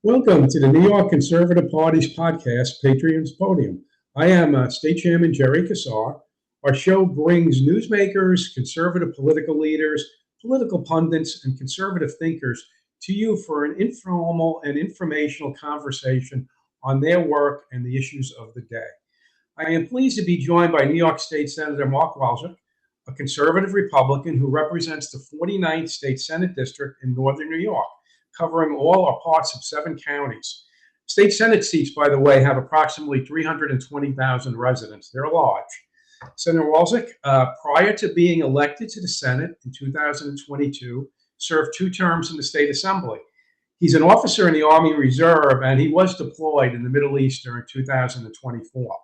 Welcome to the New York Conservative Party's podcast, Patriots Podium. I am State Chairman Jerry Kassar. Our show brings newsmakers, conservative political leaders, political pundits, and conservative thinkers to you for an informal and informational conversation on their work and the issues of the day. I am pleased to be joined by New York State Senator Mark Walczyk, a conservative Republican who represents the 49th State Senate District in Northern New York, covering all or parts of 7 counties. State Senate seats, by the way, have approximately 320,000 residents. They're large. Senator Walczyk, prior to being elected to the Senate in 2022, served 2 terms in the State Assembly. He's an officer in the Army Reserve, and he was deployed in the Middle East during 2024.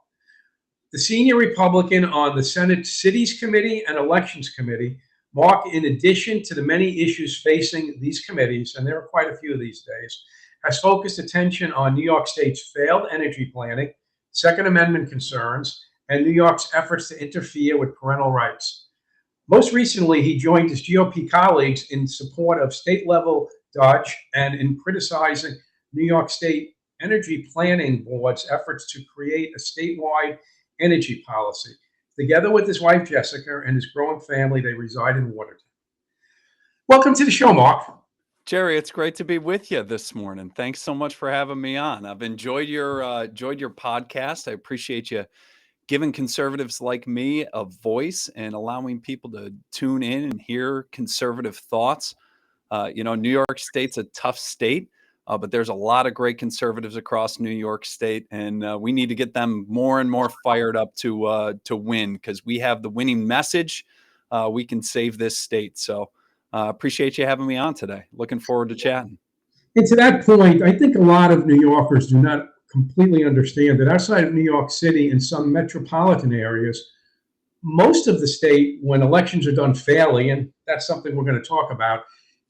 The senior Republican on the Senate Cities Committee and Elections Committee, Mark, in addition to the many issues facing these committees, and there are quite a few these days, has focused attention on New York State's failed energy planning, Second Amendment concerns, and New York's efforts to interfere with parental rights. Most recently, he joined his GOP colleagues in support of state-level dodge and in criticizing New York State Energy Planning Board's efforts to create a statewide energy policy. Together with his wife, Jessica, and his growing family, they reside in Watertown. Welcome to the show, Mark. Jerry, it's great to be with you this morning. Thanks so much for having me on. I've enjoyed your podcast. I appreciate you giving conservatives like me a voice and allowing people to tune in and hear conservative thoughts. New York State's a tough state, but there's a lot of great conservatives across New York State, and we need to get them more and more fired up to win, because we have the winning message. We can save this state. So appreciate you having me on today. Looking forward to chatting. And to that point, I think a lot of New Yorkers do not completely understand that outside of New York City and some metropolitan areas, most of the state, when elections are done fairly, and that's something we're going to talk about,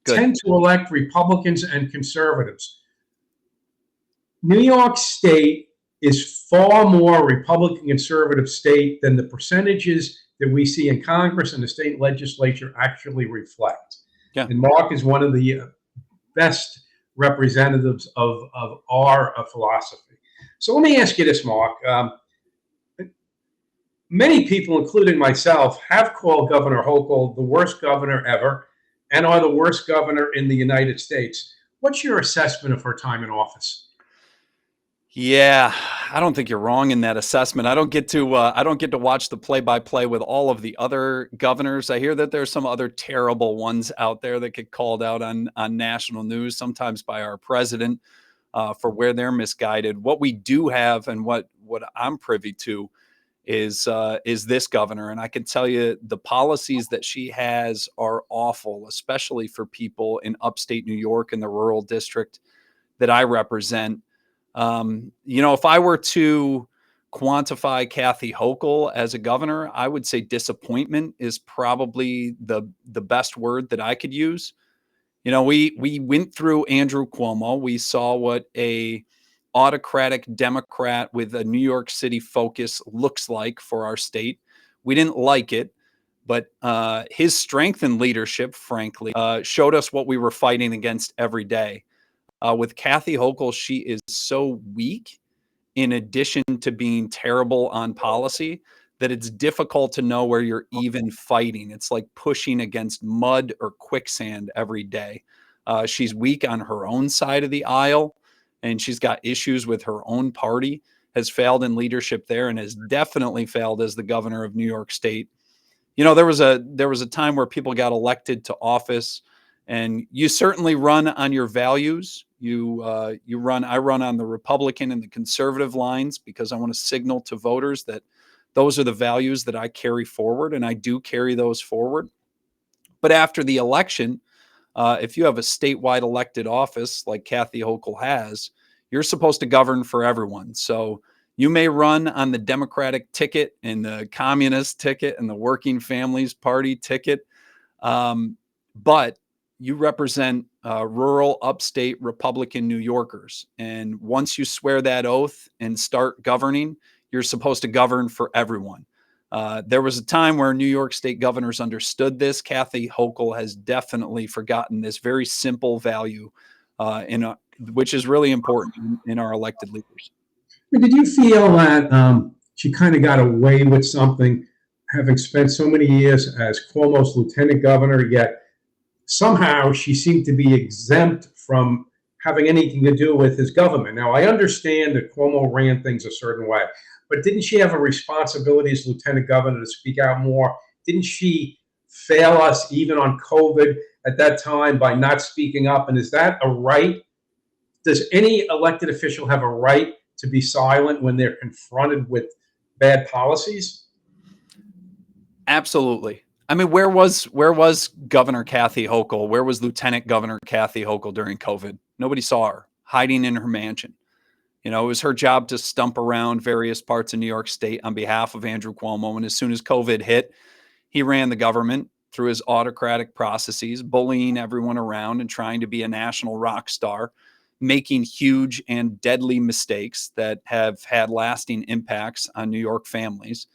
tend to elect Republicans and conservatives. New York State is far more Republican conservative state than the percentages that we see in Congress and the state legislature actually reflect. Yeah. And Mark is one of the best representatives of our philosophy. So let me ask you this, Mark. Many people, including myself, have called Governor Hochul the worst governor ever and are the worst governor in the United States. What's your assessment of her time in office? Yeah, I don't think you're wrong in that assessment. I don't get to watch the play-by-play with all of the other governors. I hear that there's some other terrible ones out there that get called out on national news, sometimes by our president, for where they're misguided. What we do have, and what I'm privy to, is this governor. And I can tell you the policies that she has are awful, especially for people in upstate New York and the rural district that I represent. If I were to quantify Kathy Hochul as a governor, I would say disappointment is probably the best word that I could use. We went through Andrew Cuomo. We saw what a autocratic Democrat with a New York City focus looks like for our state. We didn't like it, but his strength in leadership, frankly, showed us what we were fighting against every day. With Kathy Hochul, she is so weak, in addition to being terrible on policy, that it's difficult to know where you're even fighting. It's like pushing against mud or quicksand every day. She's weak on her own side of the aisle, and she's got issues with her own party, has failed in leadership there, and has definitely failed as the governor of New York State. There was a time where people got elected to office, and you certainly run on your values. I run on the Republican and the conservative lines because I want to signal to voters that those are the values that I carry forward, and I do carry those forward. But after the election, if you have a statewide elected office like Kathy Hochul has, you're supposed to govern for everyone. So you may run on the Democratic ticket and the Communist ticket and the Working Families Party ticket, but you represent rural, upstate Republican New Yorkers. And once you swear that oath and start governing, you're supposed to govern for everyone. There was a time where New York State governors understood this. Kathy Hochul has definitely forgotten this very simple value which is really important in our elected leaders. Did you feel that she kind of got away with something, having spent so many years as Cuomo's lieutenant governor, yet somehow she seemed to be exempt from having anything to do with his government? Now, I understand that Cuomo ran things a certain way, but didn't she have a responsibility as lieutenant governor to speak out more? Didn't she fail us even on COVID at that time by not speaking up? And is that a right? Does any elected official have a right to be silent when they're confronted with bad policies? Absolutely. I mean, where was Governor Kathy Hochul? Where was Lieutenant Governor Kathy Hochul during COVID? Nobody saw her hiding in her mansion. It was her job to stump around various parts of New York State on behalf of Andrew Cuomo. And as soon as COVID hit, he ran the government through his autocratic processes, bullying everyone around and trying to be a national rock star, making huge and deadly mistakes that have had lasting impacts on New York families.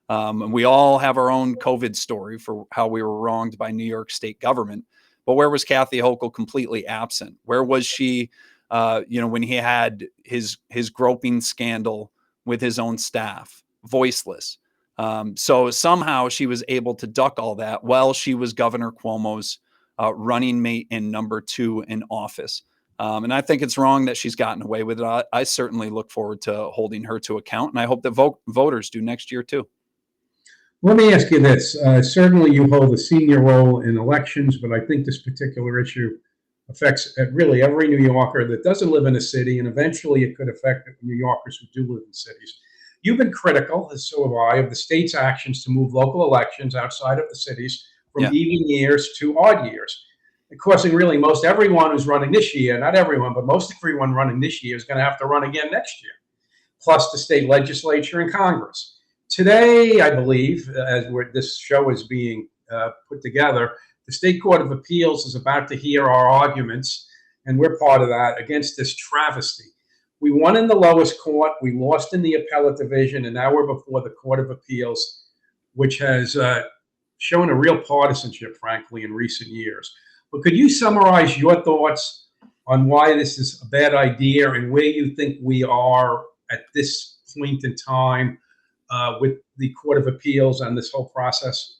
And we all have our own COVID story for how we were wronged by New York State government. But where was Kathy Hochul completely absent? Where was she, when he had his groping scandal with his own staff? Voiceless. So somehow she was able to duck all that while she was Governor Cuomo's running mate and number 2 in office. And I think it's wrong that she's gotten away with it. I certainly look forward to holding her to account, and I hope that voters do next year too. Let me ask you this. Certainly, you hold a senior role in elections, but I think this particular issue affects really every New Yorker that doesn't live in a city, and eventually it could affect New Yorkers who do live in cities. You've been critical, as so have I, of the state's actions to move local elections outside of the cities from even years to odd years, causing really most everyone who's running this year, not everyone, but most everyone running this year is going to have to run again next year, plus the state legislature and Congress. Today, I believe, as this show is being put together, the State Court of Appeals is about to hear our arguments, and we're part of that, against this travesty. We won in the lowest court, we lost in the appellate division, and now we're before the Court of Appeals, which has shown a real partisanship, frankly, in recent years. But could you summarize your thoughts on why this is a bad idea and where you think we are at this point in time with the Court of Appeals and this whole process?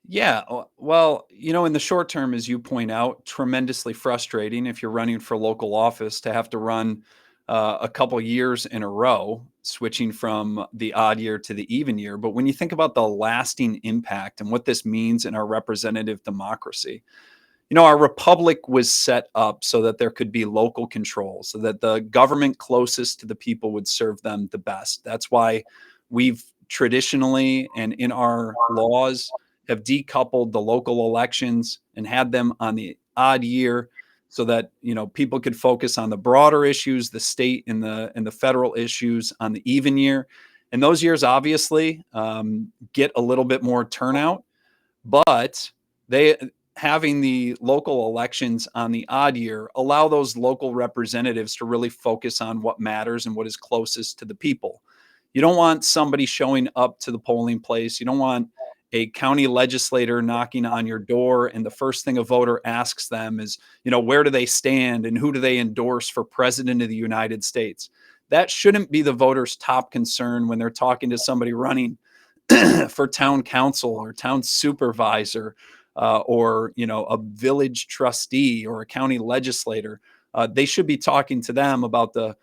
Yeah, well, in the short term, as you point out, tremendously frustrating if you're running for local office to have to run a couple years in a row, switching from the odd year to the even year. But when you think about the lasting impact and what this means in our representative democracy, our republic was set up so that there could be local control, so that the government closest to the people would serve them the best. That's why we've traditionally and in our laws have decoupled the local elections and had them on the odd year so that people could focus on the broader issues, the state and the federal issues on the even year. And those years obviously get a little bit more turnout, but having the local elections on the odd year allow those local representatives to really focus on what matters and what is closest to the people. You don't want somebody showing up to the polling place. You don't want a county legislator knocking on your door and the first thing a voter asks them is, where do they stand and who do they endorse for president of the United States? That shouldn't be the voter's top concern when they're talking to somebody running for town council or town supervisor or a village trustee or a county legislator. They should be talking to them about the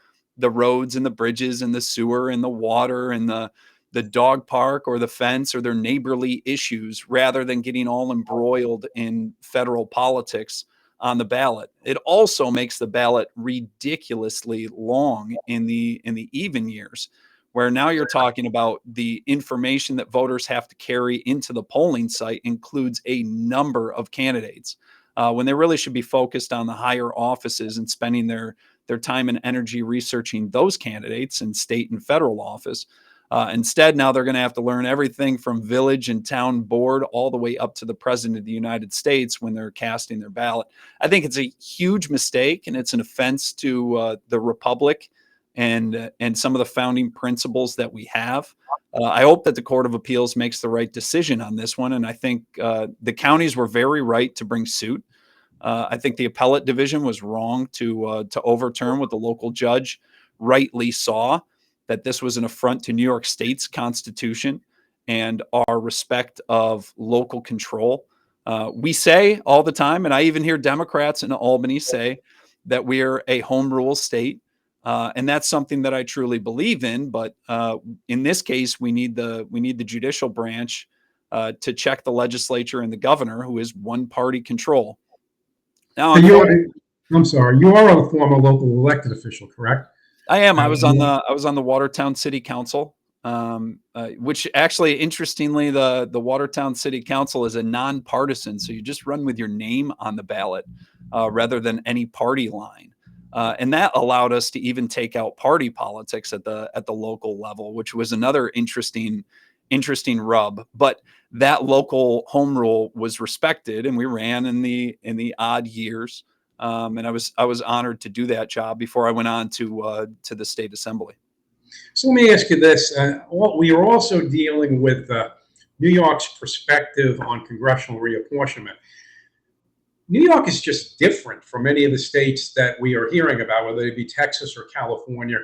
roads and the bridges and the sewer and the water and the dog park or the fence or their neighborly issues, rather than getting all embroiled in federal politics on the ballot. It also makes the ballot ridiculously long in the even years, where now you're talking about the information that voters have to carry into the polling site includes a number of candidates, when they really should be focused on the higher offices and spending their time and energy researching those candidates in state and federal office. Instead, now they're going to have to learn everything from village and town board all the way up to the president of the United States when they're casting their ballot. I think it's a huge mistake, and it's an offense to the republic and some of the founding principles that we have. I hope that the Court of Appeals makes the right decision on this one, and I think the counties were very right to bring suit. I think the appellate division was wrong to overturn what the local judge rightly saw, that this was an affront to New York State's constitution and our respect of local control. We say all the time, and I even hear Democrats in Albany say that we're a home rule state. And that's something that I truly believe in. But in this case, we need the judicial branch to check the legislature and the governor, who is one party control. Now, So I'm sorry, you are a former local elected official, correct? I am. I was on Um, the Watertown City Council, which actually, interestingly, the Watertown City Council is a nonpartisan, so you just run with your name on the ballot rather than any party line, and that allowed us to even take out party politics at the local level, which was another interesting rub. But that local home rule was respected, and we ran in the odd years. And I was honored to do that job before I went on to the state assembly. So let me ask you this: we are also dealing with New York's perspective on congressional reapportionment. New York is just different from many of the states that we are hearing about, whether it be Texas or California.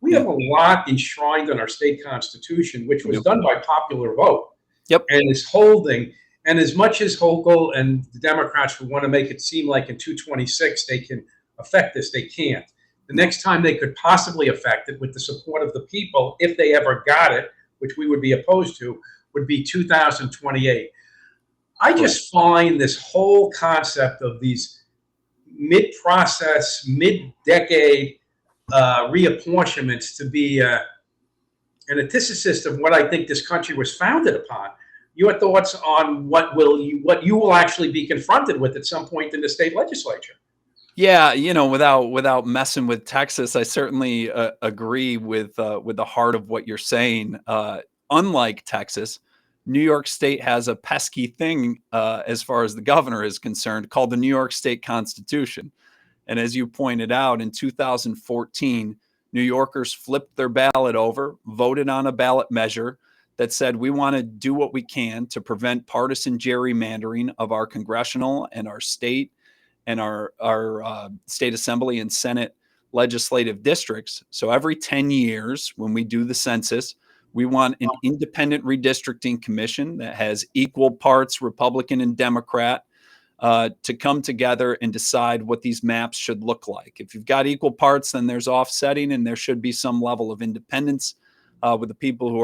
We Yeah. have a lot enshrined in our state constitution, which was Yep. done by popular vote Yep. and is holding. And as much as Hochul and the Democrats would want to make it seem like in 226 they can affect this, they can't. The next time they could possibly affect it with the support of the people, if they ever got it, which we would be opposed to, would be 2028. I Correct. just find this whole concept of these mid-process, mid-decade reapportionments to be an antithesis of what I think this country was founded upon. Your thoughts on what you will actually be confronted with at some point in the state legislature? Yeah, without messing with Texas, I certainly agree with the heart of what you're saying. Unlike Texas, New York State has a pesky thing as far as the governor is concerned, called the New York State Constitution. And as you pointed out, in 2014, New Yorkers flipped their ballot over, voted on a ballot measure that said we want to do what we can to prevent partisan gerrymandering of our congressional and our state and our state assembly and Senate legislative districts. So every 10 years, when we do the census, we want an independent redistricting commission that has equal parts Republican and Democrat to come together and decide what these maps should look like. If you've got equal parts, then there's offsetting, and there should be some level of independence with the people who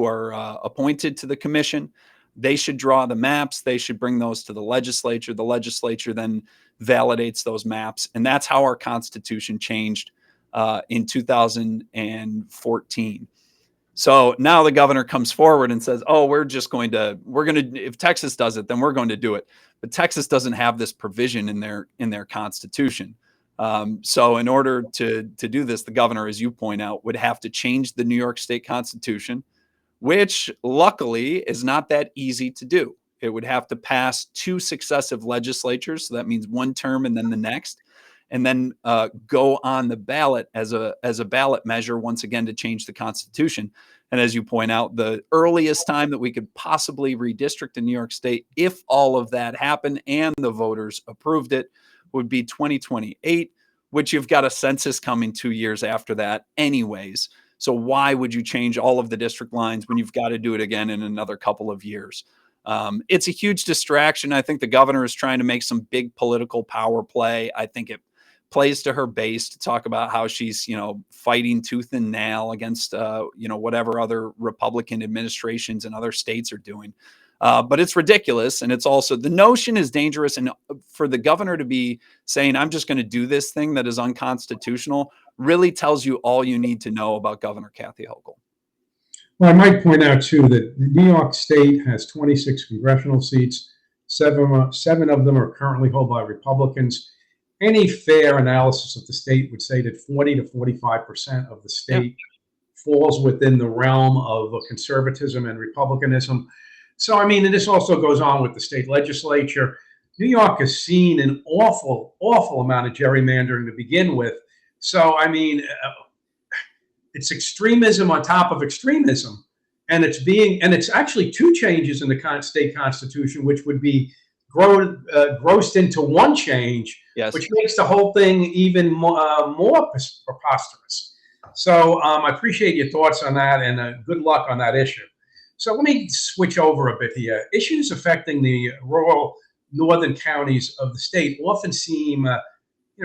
are appointed to the commission. They should draw the maps. They should bring those to the legislature. The legislature then validates those maps, and that's how our Constitution changed in 2014. So now the governor comes forward and says, "Oh, we're going to if Texas does it, then we're going to do it." But Texas doesn't have this provision in their constitution. So in order to do this, the governor, as you point out, would have to change the New York State Constitution, which luckily is not that easy to do. It would have to pass 2 successive legislatures, so that means one term and then the next, and then go on the ballot as a ballot measure once again to change the Constitution. And as you point out, the earliest time that we could possibly redistrict in New York State, if all of that happened and the voters approved it, would be 2028, which you've got a census coming 2 years after that anyways. So why would you change all of the district lines when you've got to do it again in another couple of years? It's a huge distraction. I think the governor is trying to make some big political power play. I think it plays to her base to talk about how she's, fighting tooth and nail against, whatever other Republican administrations in other states are doing. But it's ridiculous. And it's also, the notion is dangerous. And for the governor to be saying, I'm just going to do this thing that is unconstitutional, really tells you all you need to know about Governor Kathy Hochul. Well, I might point out, too, that New York State has 26 congressional seats. Seven of them are currently held by Republicans. Any fair analysis of the state would say that 40 to 45% of the state falls within the realm of conservatism and republicanism. So, and this also goes on with the state legislature. New York has seen an awful, awful amount of gerrymandering to begin with. So, it's extremism on top of extremism. And it's actually 2 changes in the state constitution, which would be grossed into one change, Yes. which makes the whole thing even more preposterous. So I appreciate your thoughts on that, and good luck on that issue. So let me switch over a bit here. Issues affecting the rural northern counties of the state often seem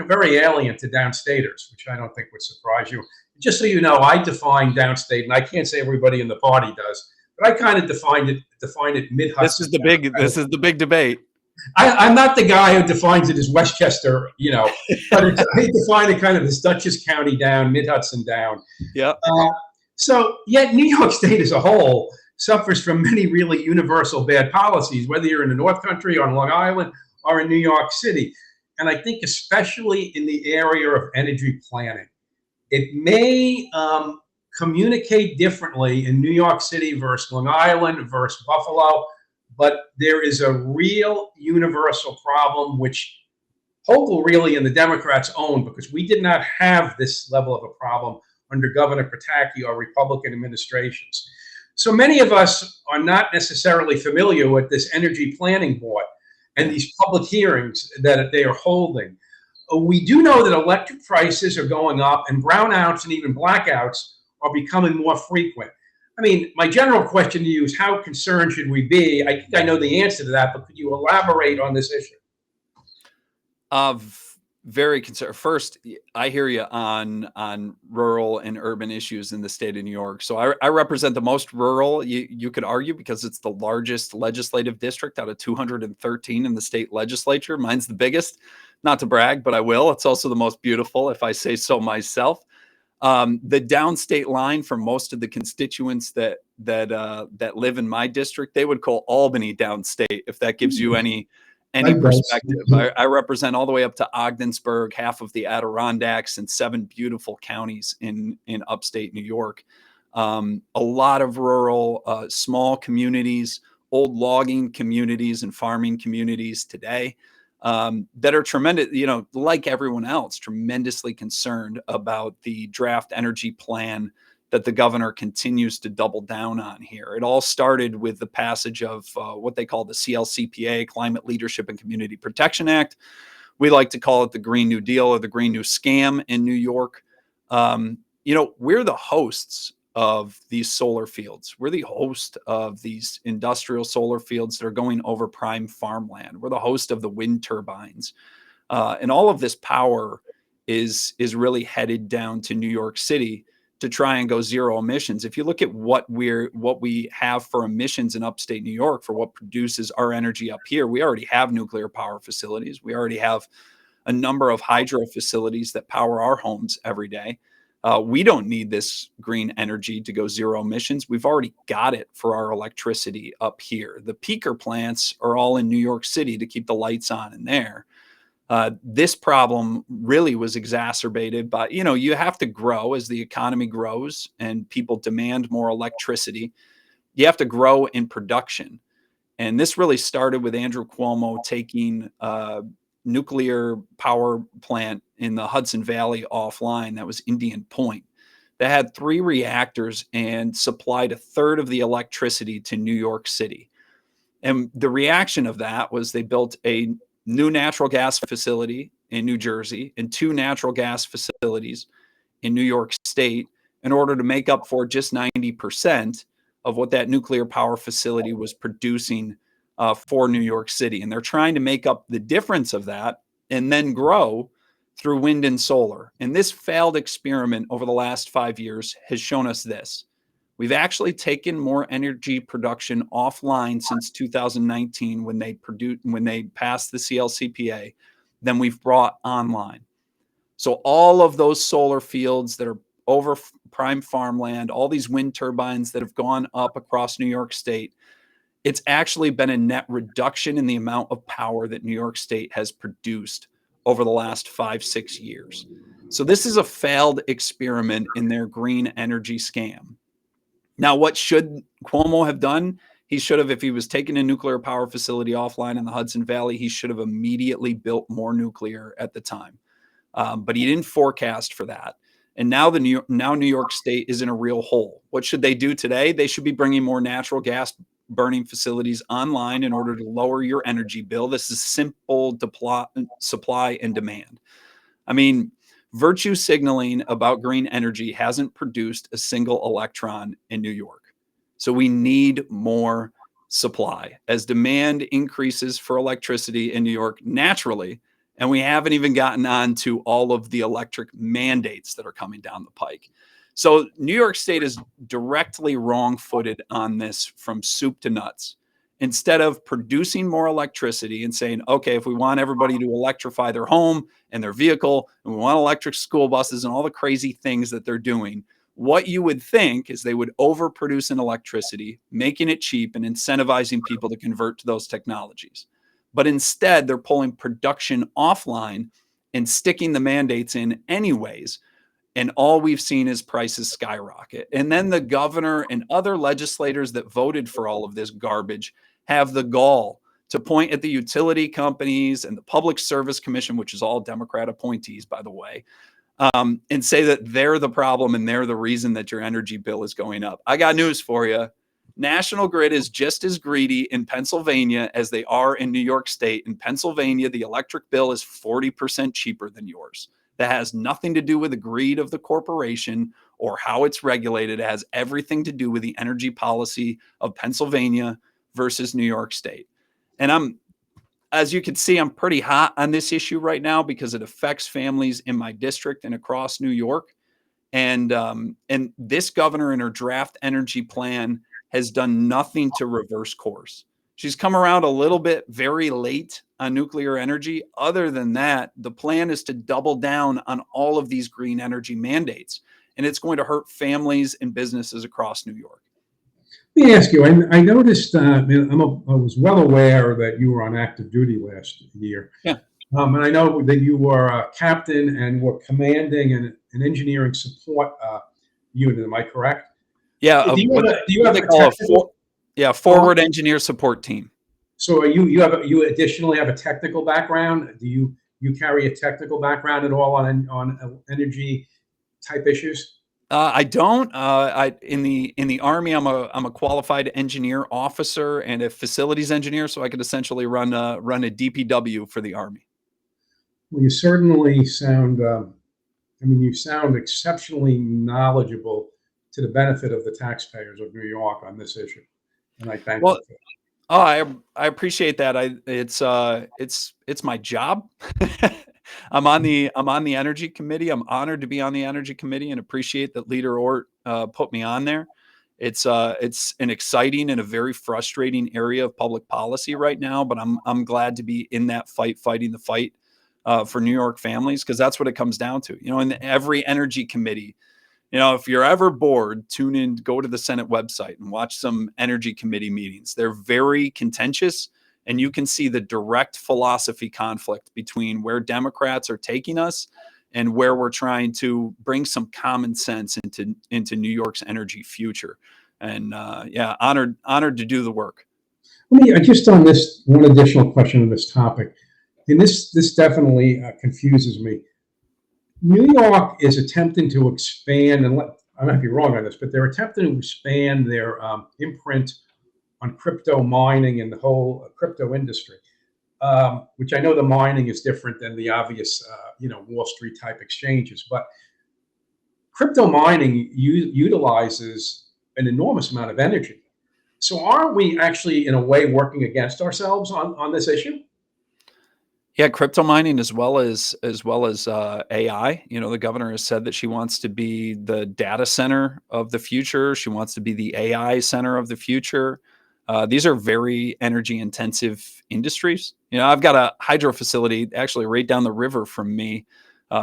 very alien to downstaters, which I don't think would surprise you. Just so you know, I define downstate, and I can't say everybody in the party does, but I kind of define it mid Hudson. This is the big debate. I'm not the guy who defines it as Westchester, but I define it kind of as Dutchess County down, mid Hudson down. Yeah. So yet New York State as a whole suffers from many really universal bad policies, whether you're in the North Country, on Long Island, or in New York City. And I think especially in the area of energy planning, it may communicate differently in New York City versus Long Island versus Buffalo, but there is a real universal problem, which Hochul really and the Democrats own, because we did not have this level of a problem under Governor Pataki or Republican administrations. So many of us are not necessarily familiar with this Energy Planning Board and these public hearings that they are holding. We do know that electric prices are going up, and brownouts and even blackouts are becoming more frequent. I mean, my general question to you is, how concerned should we be? I think I know the answer to that, but could you elaborate on this issue? Very concerned. First, I hear you on rural and urban issues in the state of New York. So I represent the most rural, you could argue, because it's the largest legislative district out of 213 in the state legislature. Mine's the biggest. Not to brag, but I will. It's also the most beautiful, if I say so myself. The downstate line for most of the constituents that live in my district, they would call Albany downstate, if that gives you any perspective. I represent all the way up to Ogdensburg, half of the Adirondacks, and 7 beautiful counties in upstate New York. A lot of rural, small communities, old logging communities and farming communities today that are tremendous, like everyone else, tremendously concerned about the draft energy plan that the governor continues to double down on here. It all started with the passage of what they call the CLCPA, Climate Leadership and Community Protection Act. We like to call it the Green New Deal or the Green New Scam in New York. We're the hosts of these solar fields. We're the host of these industrial solar fields that are going over prime farmland. We're the host of the wind turbines. And all of this power is really headed down to New York City to try and go zero emissions. If you look at what we have for emissions in upstate New York, for what produces our energy up here, we already have nuclear power facilities. We already have a number of hydro facilities that power our homes every day. We don't need this green energy to go zero emissions. We've already got it for our electricity up here. The peaker plants are all in New York City to keep the lights on in there. This problem really was exacerbated by, you have to grow as the economy grows and people demand more electricity. You have to grow in production. And this really started with Andrew Cuomo taking nuclear power plant in the Hudson Valley offline. That was Indian Point. That had 3 reactors and supplied a third of the electricity to New York City. And the reaction of that was they built a new natural gas facility in New Jersey and 2 natural gas facilities in New York State in order to make up for just 90% of what that nuclear power facility was producing for New York City. And they're trying to make up the difference of that and then grow through wind and solar. And this failed experiment over the last 5 years has shown us this. We've actually taken more energy production offline since 2019 when they passed the CLCPA than we've brought online. So all of those solar fields that are over prime farmland, all these wind turbines that have gone up across New York State, it's actually been a net reduction in the amount of power that New York State has produced over the last 5-6 years. So this is a failed experiment in their green energy scam. Now, what should Cuomo have done? He should have, if he was taking a nuclear power facility offline in the Hudson Valley, he should have immediately built more nuclear at the time. But he didn't forecast for that. And now New York State is in a real hole. What should they do today? They should be bringing more natural gas burning facilities online in order to lower your energy bill. This is simple supply and demand. I mean, virtue signaling about green energy hasn't produced a single electron in New York. So we need more supply as demand increases for electricity in New York naturally. And we haven't even gotten on to all of the electric mandates that are coming down the pike. So New York State is directly wrong-footed on this from soup to nuts. Instead of producing more electricity and saying, okay, if we want everybody to electrify their home and their vehicle, and we want electric school buses and all the crazy things that they're doing, what you would think is they would overproduce in electricity, making it cheap and incentivizing people to convert to those technologies. But instead, they're pulling production offline and sticking the mandates in anyways. And all we've seen is prices skyrocket. And then the governor and other legislators that voted for all of this garbage have the gall to point at the utility companies and the Public Service Commission, which is all Democrat appointees, by the way, and say that they're the problem and they're the reason that your energy bill is going up. I got news for you. National Grid is just as greedy in Pennsylvania as they are in New York State. In Pennsylvania, the electric bill is 40% cheaper than yours. That has nothing to do with the greed of the corporation or how it's regulated. It has everything to do with the energy policy of Pennsylvania versus New York State. And as you can see, I'm pretty hot on this issue right now because it affects families in my district and across New York. And this governor in her draft energy plan has done nothing to reverse course. She's come around a little bit very late on nuclear energy. Other than that, the plan is to double down on all of these green energy mandates, and it's going to hurt families and businesses across New York. Let me ask you, I noticed, I was well aware that you were on active duty last year. Yeah. And I know that you were a captain and were commanding an engineering support unit. Am I correct? Yeah. Do you have a technical? Forward engineer support team. So you additionally have a technical background? Do you carry a technical background at all on energy type issues? I don't. In the Army, I'm a qualified engineer officer and a facilities engineer, so I could essentially run a DPW for the Army. Well, you certainly sound. You sound exceptionally knowledgeable to the benefit of the taxpayers of New York on this issue, and I thank you for that. Oh, I appreciate that. It's my job. I'm on the energy committee. I'm honored to be on the energy committee and appreciate that Leader Ort put me on there. It's an exciting and a very frustrating area of public policy right now, but I'm glad to be in that fighting the fight for New York families, because that's what it comes down to. In every energy committee, if you're ever bored, tune in, go to the Senate website and watch some energy committee meetings. They're very contentious, and you can see the direct philosophy conflict between where Democrats are taking us and where we're trying to bring some common sense into New York's energy future. And honored to do the work. Let me just on this one additional question on this topic, and this definitely confuses me. New York is attempting to expand, and I might be wrong on this, but they're attempting to expand their imprint on crypto mining and the whole crypto industry, which I know the mining is different than the obvious, Wall Street type exchanges. But crypto mining utilizes an enormous amount of energy. So aren't we actually, in a way, working against ourselves on this issue? Yeah, crypto mining as well as AI. The governor has said that she wants to be the data center of the future. She wants to be the AI center of the future. These are very energy intensive industries. I've got a hydro facility actually right down the river from me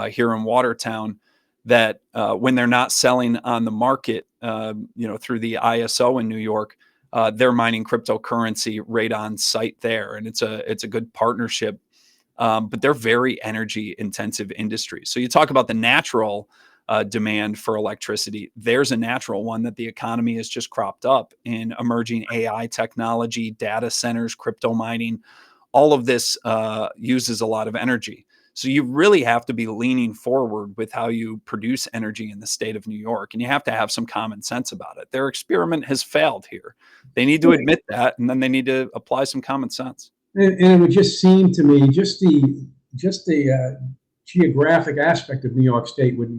here in Watertown that when they're not selling on the market, through the ISO in New York, they're mining cryptocurrency right on site there. And it's a good partnership. But they're very energy intensive industries. So you talk about the natural demand for electricity. There's a natural one that the economy has just cropped up in emerging AI technology, data centers, crypto mining. All of this uses a lot of energy. So you really have to be leaning forward with how you produce energy in the state of New York, and you have to have some common sense about it. Their experiment has failed here. They need to admit that, and then they need to apply some common sense. And it would just seem to me, just the geographic aspect of New York State would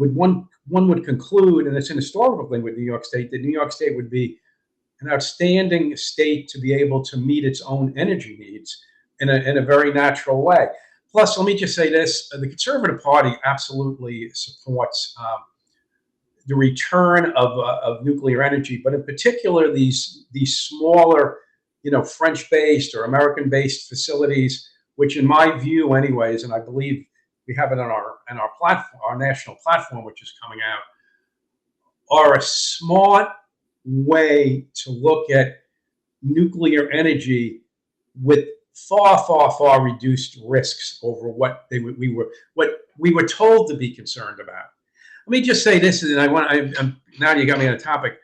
one would conclude, and it's an historical thing with New York State, that New York State would be an outstanding state to be able to meet its own energy needs in a very natural way. Plus, let me just say this: the Conservative Party absolutely supports the return of nuclear energy, but in particular these smaller, French-based or American-based facilities, which, in my view, anyways, and I believe we have it on our platform, our national platform, which is coming out, are a smart way to look at nuclear energy with far reduced risks over what we were told to be concerned about. Let me just say this, and I'm now you got me on a topic.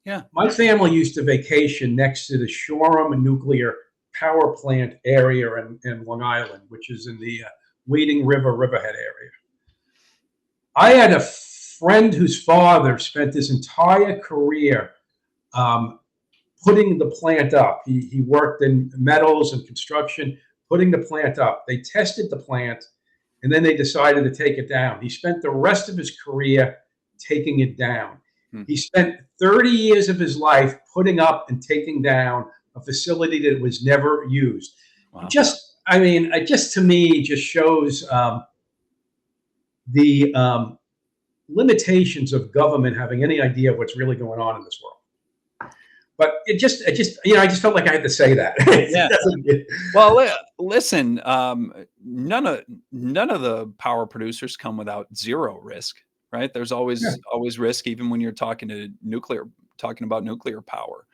Yeah. My family used to vacation next to the Shoreham nuclear power plant area in Long Island, which is in the Wading River Riverhead area. I had a friend whose father spent his entire career putting the plant up. He worked in metals and construction, putting the plant up. They tested the plant, and then they decided to take it down. He spent the rest of his career taking it down. He spent 30 years of his life putting up and taking down a facility that was never used. Wow. Just to me, just shows the limitations of government having any idea of what's really going on in this world. But I just felt like I had to say that. Yeah. Well, listen, none of the power producers come without zero risk, right? There's always risk, even when you're talking about nuclear power.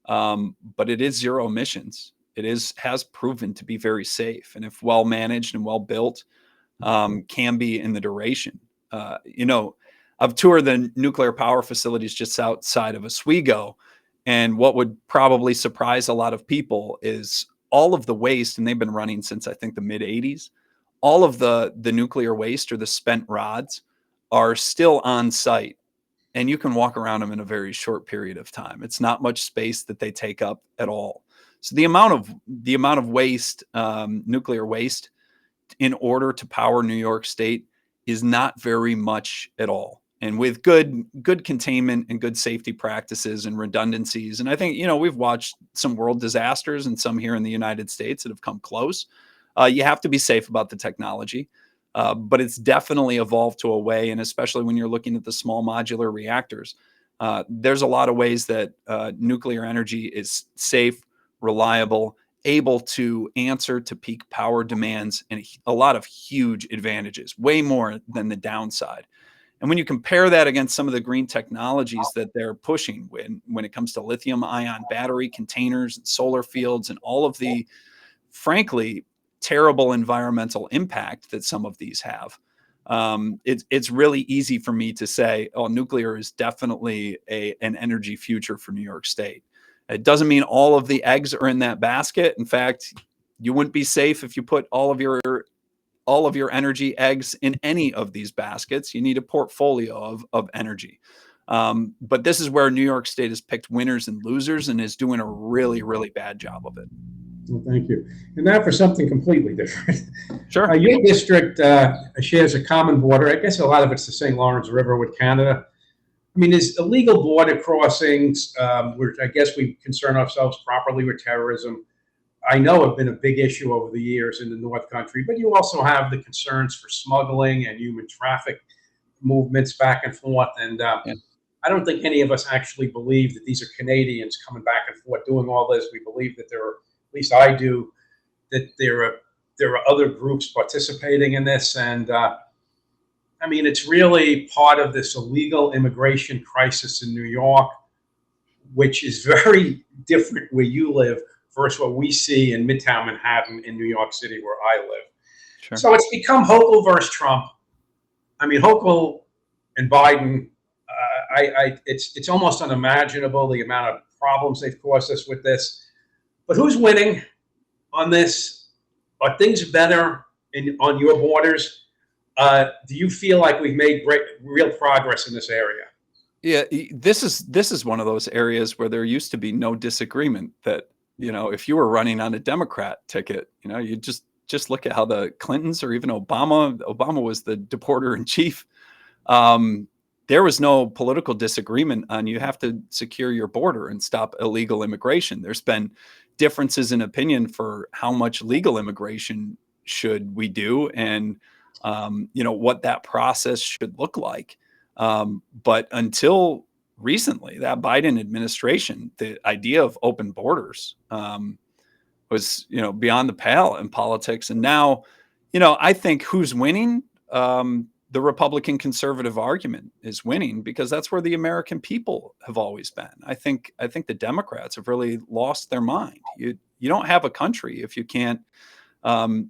But it is zero emissions. It has proven to be very safe, and if well managed and well built, can be in the duration. I've toured the nuclear power facilities just outside of Oswego. And what would probably surprise a lot of people is all of the waste, and they've been running since I think the mid 80s, all of the nuclear waste or the spent rods are still on site. And you can walk around them in a very short period of time. It's not much space that they take up at all. So the amount of waste, nuclear waste, in order to power New York State is not very much at all. And with good containment and good safety practices and redundancies. And I think, we've watched some world disasters and some here in the United States that have come close. You have to be safe about the technology, but it's definitely evolved to a way, and especially when you're looking at the small modular reactors, there's a lot of ways that nuclear energy is safe, reliable, able to answer to peak power demands, and a lot of huge advantages, way more than the downside. And when you compare that against some of the green technologies that they're pushing when it comes to lithium ion battery containers and solar fields and all of the, frankly, terrible environmental impact that some of these have, it's really easy for me to say, oh, nuclear is definitely an energy future for New York State. It doesn't mean all of the eggs are in that basket. In fact, you wouldn't be safe if you put all of your energy eggs in any of these baskets. You need a portfolio of energy. But this is where New York State has picked winners and losers and is doing a really, really bad job of it. Well, thank you. And now for something completely different. Sure. Your district shares a common border. I guess a lot of it's the St. Lawrence River with Canada. I mean, there's illegal border crossings, which I guess we concern ourselves properly with terrorism. I know have been a big issue over the years in the North Country, but you also have the concerns for smuggling and human traffic movements back and forth. And I don't think any of us actually believe that these are Canadians coming back and forth doing all this. We believe that there are, at least I do, that there are other groups participating in this. And I mean, it's really part of this illegal immigration crisis in New York, which is very different where you live versus what we see in Midtown Manhattan in New York City, where I live. Sure. So it's become Hochul versus Trump. I mean, Hochul and Biden, it's almost unimaginable the amount of problems they've caused us with this. But who's winning on this? Are things better on your borders. Do you feel like we've made real progress in this area? Yeah, this is one of those areas where there used to be no disagreement that, if you were running on a Democrat ticket, you just look at how the Clintons or even Obama was the deporter in chief. There was no political disagreement on you have to secure your border and stop illegal immigration. There's been differences in opinion for how much legal immigration should we do and what that process should look like. But until recently, that Biden administration, the idea of open borders was, beyond the pale in politics. And now, I think who's winning? The Republican conservative argument is winning because that's where the American people have always been. I think the Democrats have really lost their mind. You don't have a country if you can't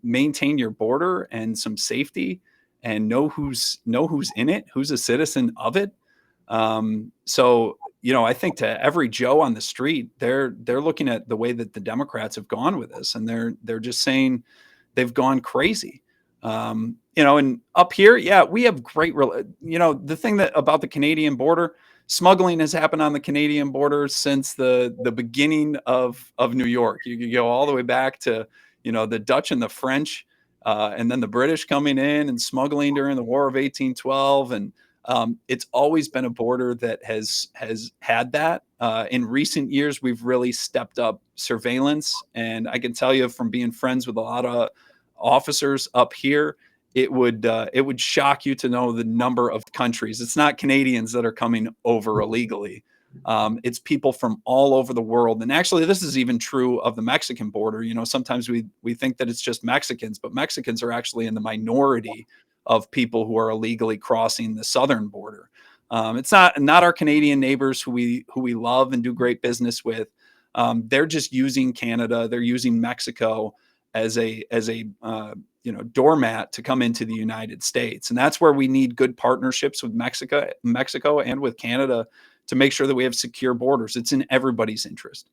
maintain your border and some safety and know who's in it, who's a citizen of it. So, I think to every Joe on the street, they're looking at the way that the Democrats have gone with this, and they're just saying they've gone crazy. And up here, yeah, we have great, the thing that about the Canadian border, smuggling has happened on the Canadian border since the beginning of New York. You could go all the way back to, the Dutch and the French, and then the British coming in and smuggling during the War of 1812. And it's always been a border that has had that. In recent years, we've really stepped up surveillance. And I can tell you from being friends with a lot of officers up here, it would shock you to know the number of countries. It's not Canadians that are coming over illegally. It's people from all over the world. And actually, this is even true of the Mexican border. Sometimes we think that it's just Mexicans, but Mexicans are actually in the minority of people who are illegally crossing the southern border. It's not our Canadian neighbors who we love and do great business with. They're just using Canada. They're using Mexico as a doormat to come into the United States. And that's where we need good partnerships with Mexico and with Canada to make sure that we have secure borders. It's in everybody's interest.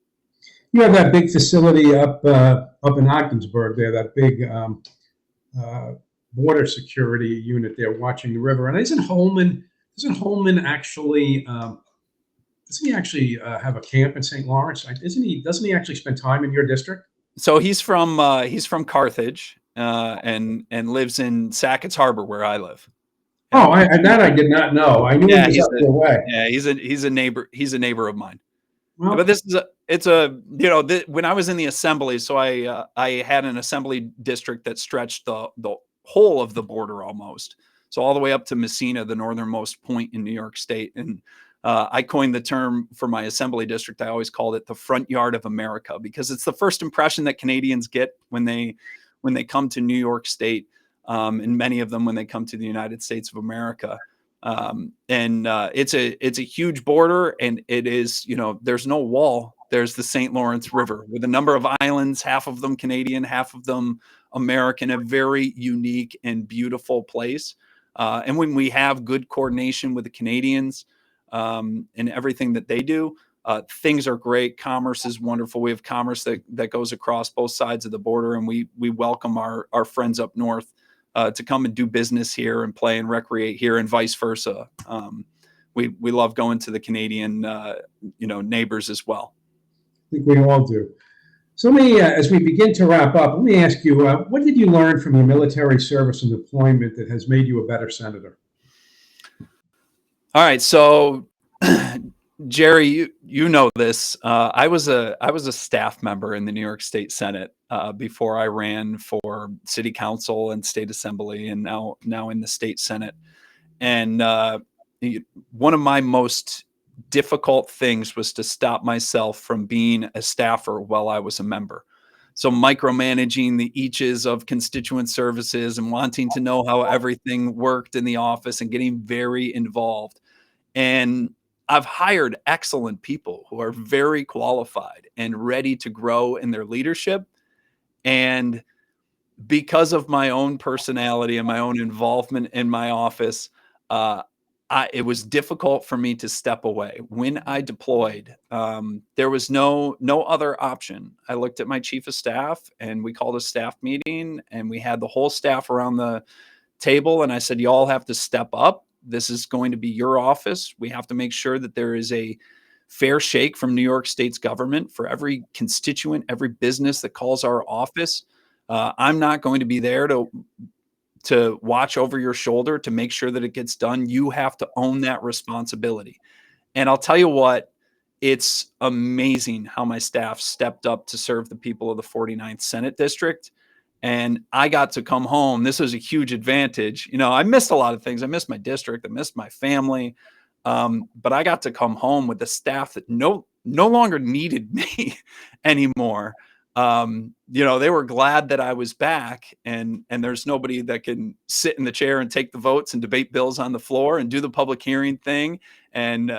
You have that big facility up in Ogdensburg there, that big border security unit there watching the river. And isn't Holman actually doesn't he actually have a camp in St. Lawrence? Doesn't he actually spend time in your district? So he's from Carthage and lives in Sackett's Harbor, where I live. Oh, I did not know. I knew he was up your way. Yeah, he's a neighbor. He's a neighbor of mine. Well, but when I was in the assembly, so I had an assembly district that stretched the whole of the border almost. So all the way up to Messina, the northernmost point in New York State. And I coined the term for my assembly district. I always called it the front yard of America, because it's the first impression that Canadians get when they come to New York State, and many of them when they come to the United States of America. It's a huge border, and it is, there's no wall. There's the St. Lawrence River with a number of islands, half of them Canadian, half of them American, a very unique and beautiful place. And when we have good coordination with the Canadians, and everything that they do, things are great. Commerce is wonderful. We have commerce that goes across both sides of the border, and we welcome our friends up north to come and do business here and play and recreate here, and vice versa. We love going to the Canadian neighbors as well. I think we all do. So let me, as we begin to wrap up, let me ask you, what did you learn from your military service and deployment that has made you a better senator? All right, so Jerry, you know this. I was a staff member in the New York State Senate before I ran for city council and state assembly, and now in the state Senate. And one of my most difficult things was to stop myself from being a staffer while I was a member. So micromanaging the eaches of constituent services and wanting to know how everything worked in the office and getting very involved. And I've hired excellent people who are very qualified and ready to grow in their leadership. And because of my own personality and my own involvement in my office, it was difficult for me to step away. When I deployed, there was no other option. I looked at my chief of staff and we called a staff meeting and we had the whole staff around the table. And I said, you all have to step up. This is going to be your office. We have to make sure that there is a fair shake from New York State's government for every constituent, every business that calls our office. I'm not going to be there to watch over your shoulder to make sure that it gets done. You have to own that responsibility. And I'll tell you what, it's amazing how my staff stepped up to serve the people of the 49th Senate District. And I got to come home. This was a huge advantage. You know, I missed a lot of things. I missed my district. I missed my family. But I got to come home with the staff that no longer needed me anymore. You know, they were glad that I was back, and there's nobody that can sit in the chair and take the votes and debate bills on the floor and do the public hearing thing and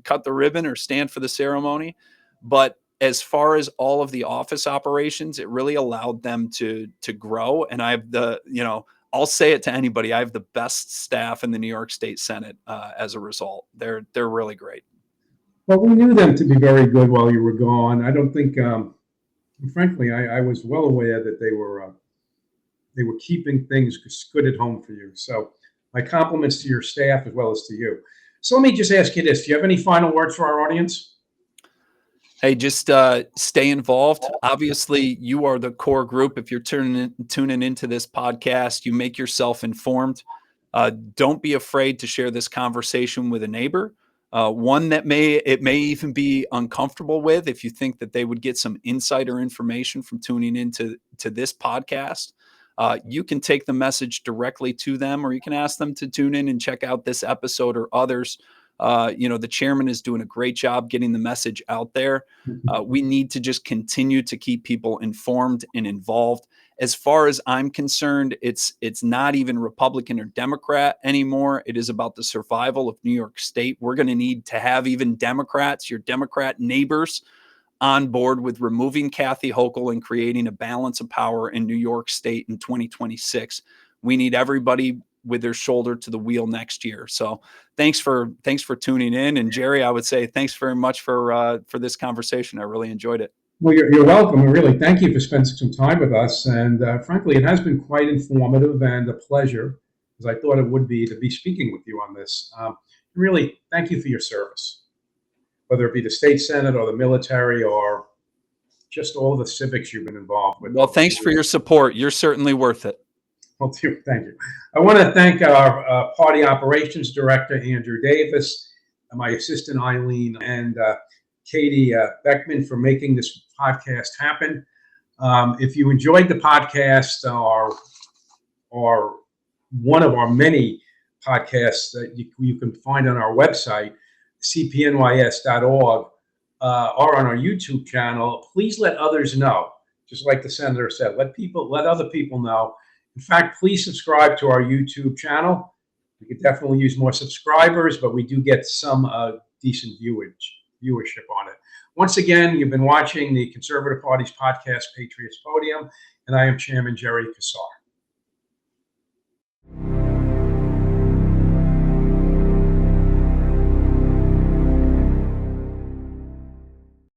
cut the ribbon or stand for the ceremony. But as far as all of the office operations, it really allowed them to grow. And I have I'll say it to anybody, I have the best staff in the New York State Senate as a result. They're really great. Well, we knew them to be very good while you were gone. I don't think, frankly, I was well aware that they were keeping things good at home for you. So my compliments to your staff as well as to you. So let me just ask you this. Do you have any final words for our audience? Hey, just stay involved. Obviously, you are the core group. If you're tuning into this podcast, you make yourself informed. Don't be afraid to share this conversation with a neighbor, one that may even be uncomfortable with. If you think that they would get some insider information from tuning into this podcast, you can take the message directly to them, or you can ask them to tune in and check out this episode or others. The chairman is doing a great job getting the message out there. We need to just continue to keep people informed and involved. As far as I'm concerned, it's not even Republican or Democrat anymore. It is about the survival of New York State. We're going to need to have even Democrats, your Democrat neighbors, on board with removing Kathy Hochul and creating a balance of power in New York State in 2026. We need everybody with their shoulder to the wheel next year. So thanks for tuning in. And Jerry, I would say thanks very much for this conversation. I really enjoyed it. Well, you're welcome. And really, thank you for spending some time with us. And frankly, it has been quite informative and a pleasure, as I thought it would be, to be speaking with you on this. Really, thank you for your service, whether it be the state senate or the military or just all the civics you've been involved with. Well, thanks for your support. You're certainly worth it. Well, thank you. I want to thank our party operations director, Andrew Davis, my assistant, Eileen, and Katie Beckman for making this podcast happen. If you enjoyed the podcast or one of our many podcasts that you can find on our website, cpnys.org, or on our YouTube channel, please let others know. Just like the senator said, let other people know. In fact, please subscribe to our YouTube channel. We could definitely use more subscribers, but we do get some decent viewership on it. Once again, you've been watching the Conservative Party's podcast, Patriots Podium, and I am Chairman Jerry Kassar.